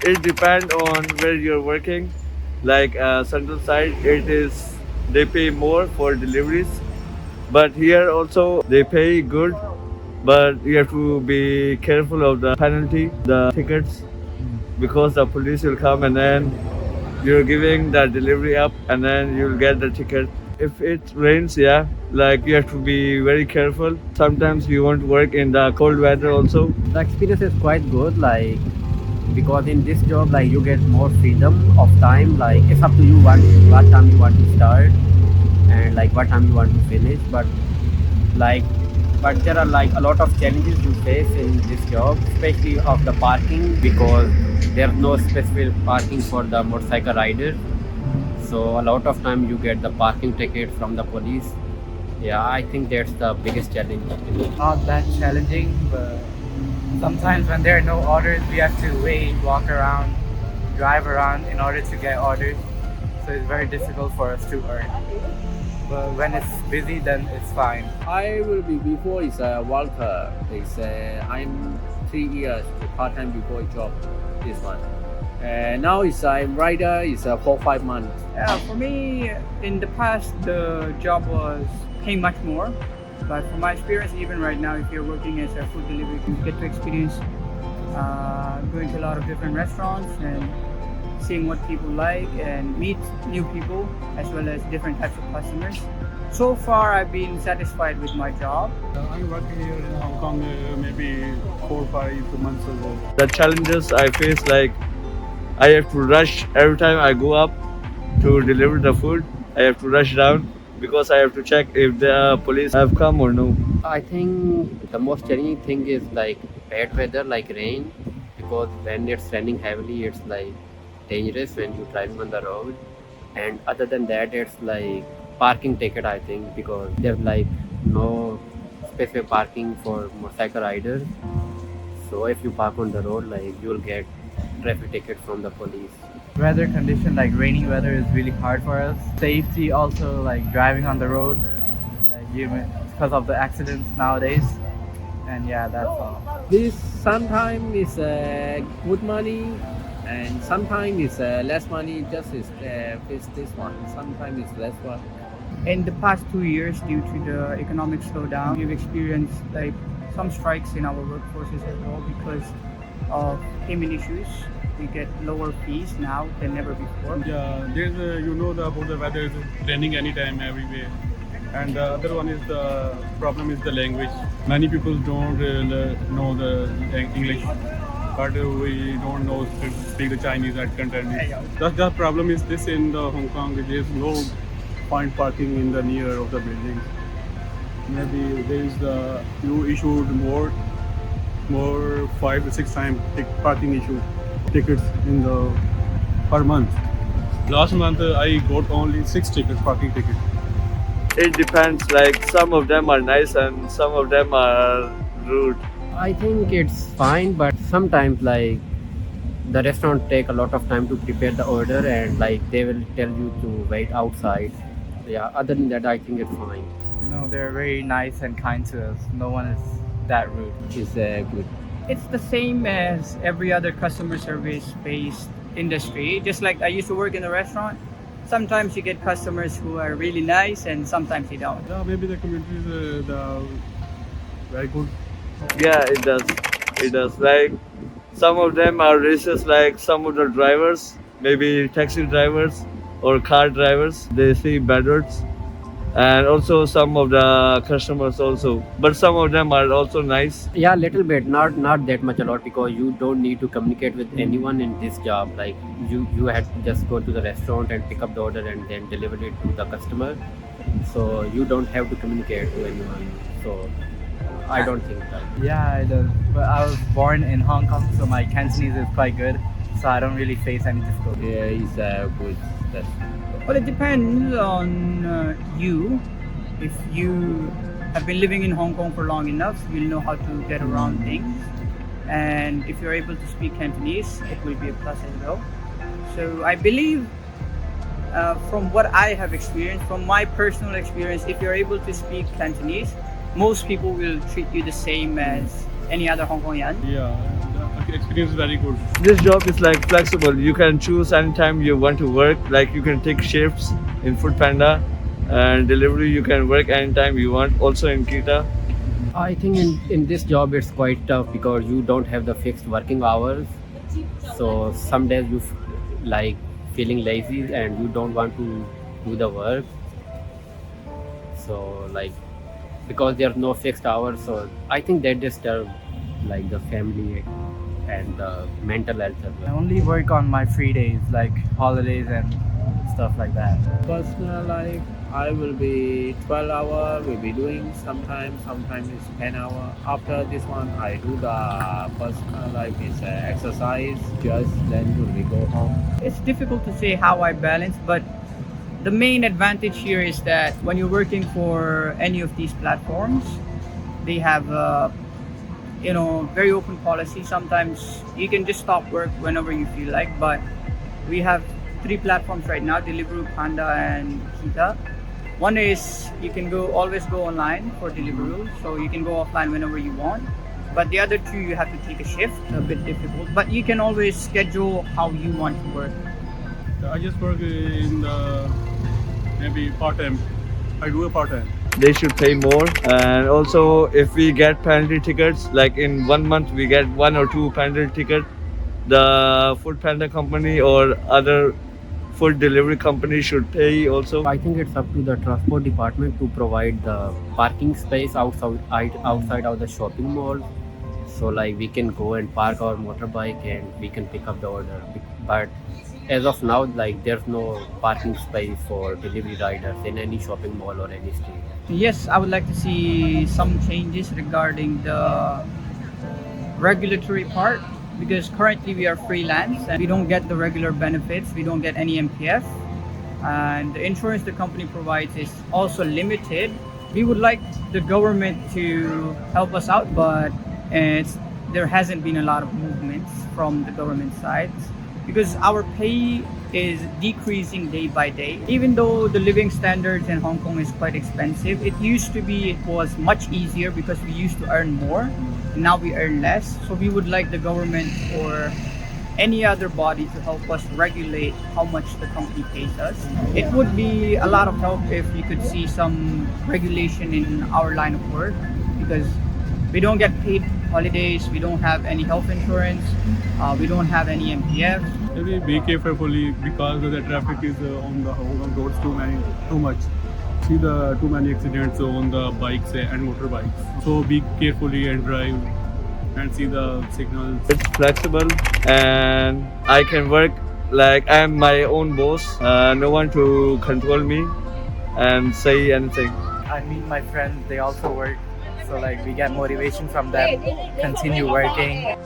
It depends on where you're working. Like central side, they pay more for deliveries, but here also they pay good. But you have to be careful of the penalty, the tickets, because the police will come and then you're giving the delivery up and then you'll get the ticket. If it rains, yeah, like you have to be very careful. Sometimes you want to work in the cold weather also. The experience is quite good, like because in this job, like you get more freedom of time. Like it's up to you what time you want to start and like what time you want to finish. Like but there are like a lot of challenges you face in this job, especially of the parking because there's no specific parking for the motorcycle riders. So a lot of time you get the parking ticket from the police. Yeah, I think that's the biggest challenge in it. Not that challenging, but sometimes when there are no orders, we have to wait, walk around, drive around in order to get orders. So it's very difficult for us to earn. But when it's busy, then it's fine. I will be before is a worker. It's I'm 3 years part-time before job. This one. Now is I'm rider. Is 4 5 months. Yeah, for me, in the past, the job was paying much more. But from my experience, even right now, if you're working as a food delivery, you get to experience going to a lot of different restaurants and seeing what people like and meet new people as well as different types of customers. So far, I've been satisfied with my job. I'm working here in Hong Kong maybe 4 5 months ago. The challenges I face, like I have to rush every time I go up to deliver the food. I have to rush down because I have to check if the police have come or no. I think the most challenging thing is like bad weather, like rain, because when it's raining heavily, it's like dangerous when you're driving on the road. And other than that, it's like parking ticket, I think, because there's like no specific parking for motorcycle riders. So if you park on the road, like you'll get traffic ticket from the police. Weather condition, like rainy weather, is really hard for us. Safety also, like driving on the road, like because of the accidents nowadays. And yeah, that's all. This sometimes is good money, and sometimes is less money. Just is this one. Sometimes it's less one. In the past 2 years, due to the economic slowdown, we've experienced like some strikes in our workforces as well because of payment issues. We get lower fees now than never before. Yeah, there's about the weather is raining anytime, everywhere. And the other one is the problem is the language. Many people don't know the English, but we don't know to speak the Chinese at Cantonese. The problem is this in the Hong Kong. There's no point parking in the near of the building. Maybe there is you issued more 5 to 6 times parking issue tickets in the per month. Last month I got only 6 parking tickets. It depends, like some of them are nice and some of them are rude. I think it's fine, but sometimes like the restaurant take a lot of time to prepare the order and like they will tell you to wait outside. Yeah, other than that, I think it's fine. No, they're very nice and kind to us. No one is that rude. It's good. It's the same as every other customer service based industry. Just like I used to work in a restaurant, sometimes you get customers who are really nice and sometimes you don't. Yeah, maybe the community is very good. Yeah, it does. It does. Like some of them are racist, like some of the drivers, maybe taxi drivers or car drivers. They see bad words. And also some of the customers also. But some of them are also nice. Yeah, little bit, not that much a lot because you don't need to communicate with anyone in this job. Like you had to just go to the restaurant and pick up the order and then deliver it to the customer. So you don't have to communicate to anyone. So I don't think that. Yeah, I do. But I was born in Hong Kong, so my Cantonese is quite good. So I don't really face any difficulty. Yeah, it's good. That's Well, it depends on you. If you have been living in Hong Kong for long enough, you'll know how to get around things. And if you're able to speak Cantonese, it will be a plus as well. So I believe, from what I have experienced, from my personal experience, if you're able to speak Cantonese, most people will treat you the same as any other Hong Kongian. Yeah, the experience it is very good. This job is like flexible. You can choose anytime you want to work. Like you can take shifts in Food Panda and delivery. You can work anytime you want. Also in Kita. I think in this job it's quite tough because you don't have the fixed working hours. So some days you like feeling lazy and you don't want to do the work. So like because there's no fixed hours, so I think that disturb like the family and the mental health as I well. only work on my free days, like holidays and stuff like that. Personal life, I will be 12 hour, will be doing sometimes it's 10 hour. After this one, I do the personal life is exercise, just then will we go home. It's difficult to say how I balance, but the main advantage here is that when you're working for any of these platforms, they have very open policy. Sometimes you can just stop work whenever you feel like, but we have 3 platforms right now: Deliveroo, Panda, and Kita. One is you can always go online for Deliveroo, so you can go offline whenever you want. But the other 2 you have to take a shift, a bit difficult. But you can always schedule how you want to work. I just work in the maybe part time. I do a part time. They should pay more. And also, if we get penalty tickets, like in 1 month we get 1 or 2 penalty tickets, the Food Panda company or other food delivery company should pay also. I think it's up to the transport department to provide the parking space outside of the shopping mall. So like we can go and park our motorbike and we can pick up the order. But as of now, like there's no parking space for delivery riders in any shopping mall or any street. Yes, I would like to see some changes regarding the regulatory part, because currently we are freelance and we don't get the regular benefits, we don't get any MPF, and the insurance the company provides is also limited. We would like the government to help us out, but there hasn't been a lot of movements from the government side, because our pay is decreasing day by day. Even though the living standards in Hong Kong is quite expensive, it was much easier because we used to earn more. Now we earn less. So we would like the government or any other body to help us regulate how much the company pays us. It would be a lot of help if you could see some regulation in our line of work, because we don't get paid holidays, we don't have any health insurance, we don't have any MPF. Maybe be carefully because the traffic is on the roads too much. See the too many accidents on the bikes and motorbikes. So be carefully and drive and see the signals. It's flexible and I can work like I'm my own boss. No one to control me and say anything. I meet my friends, they also work, so like we get motivation from them, continue working.